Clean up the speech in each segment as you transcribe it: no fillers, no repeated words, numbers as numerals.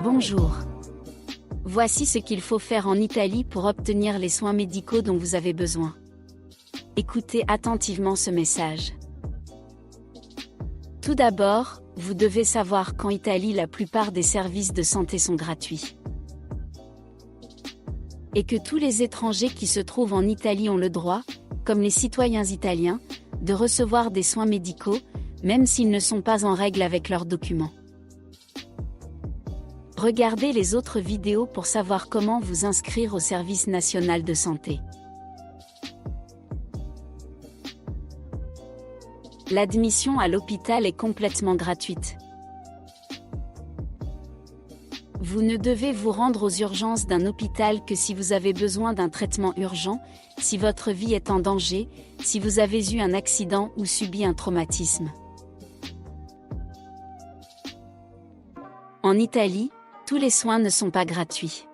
Bonjour. Voici ce qu'il faut faire en Italie pour obtenir les soins médicaux dont vous avez besoin. Écoutez attentivement ce message. Tout d'abord, vous devez savoir qu'en Italie la plupart des services de santé sont gratuits. Et que tous les étrangers qui se trouvent en Italie ont le droit, comme les citoyens italiens, de recevoir des soins médicaux, même s'ils ne sont pas en règle avec leurs documents. Regardez les autres vidéos pour savoir comment vous inscrire au service national de santé. L'admission à l'hôpital est complètement gratuite. Vous ne devez vous rendre aux urgences d'un hôpital que si vous avez besoin d'un traitement urgent, si votre vie est en danger, si vous avez eu un accident ou subi un traumatisme. En Italie, tous les soins ne sont pas gratuits.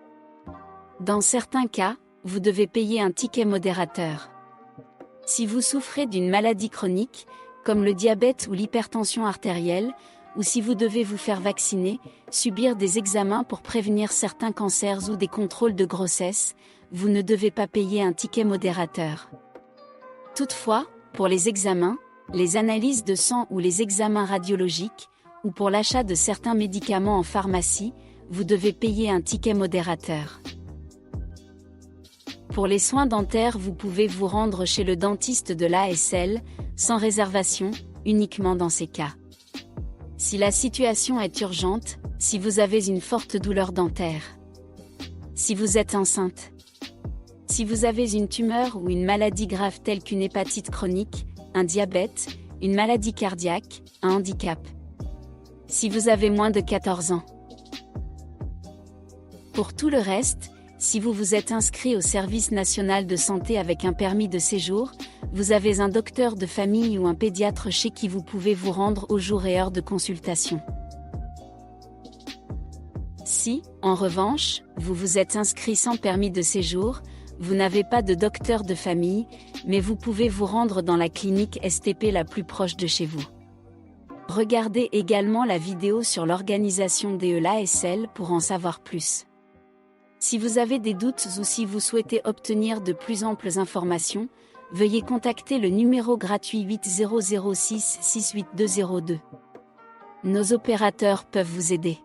Dans certains cas, vous devez payer un ticket modérateur. Si vous souffrez d'une maladie chronique, comme le diabète ou l'hypertension artérielle, ou si vous devez vous faire vacciner, subir des examens pour prévenir certains cancers ou des contrôles de grossesse, vous ne devez pas payer un ticket modérateur. Toutefois, pour les examens, les analyses de sang ou les examens radiologiques, ou pour l'achat de certains médicaments en pharmacie, vous devez payer un ticket modérateur. Pour les soins dentaires, vous pouvez vous rendre chez le dentiste de l'ASL, sans réservation, uniquement dans ces cas. Si la situation est urgente, si vous avez une forte douleur dentaire, si vous êtes enceinte, si vous avez une tumeur ou une maladie grave telle qu'une hépatite chronique, un diabète, une maladie cardiaque, un handicap. Si vous avez moins de 14 ans. Pour tout le reste, si vous vous êtes inscrit au service national de santé avec un permis de séjour, vous avez un docteur de famille ou un pédiatre chez qui vous pouvez vous rendre aux jours et heures de consultation. Si, en revanche, vous vous êtes inscrit sans permis de séjour, vous n'avez pas de docteur de famille, mais vous pouvez vous rendre dans la clinique STP la plus proche de chez vous. Regardez également la vidéo sur l'organisation de l'ASL pour en savoir plus. Si vous avez des doutes ou si vous souhaitez obtenir de plus amples informations, veuillez contacter le numéro gratuit 8006 68202. Nos opérateurs peuvent vous aider.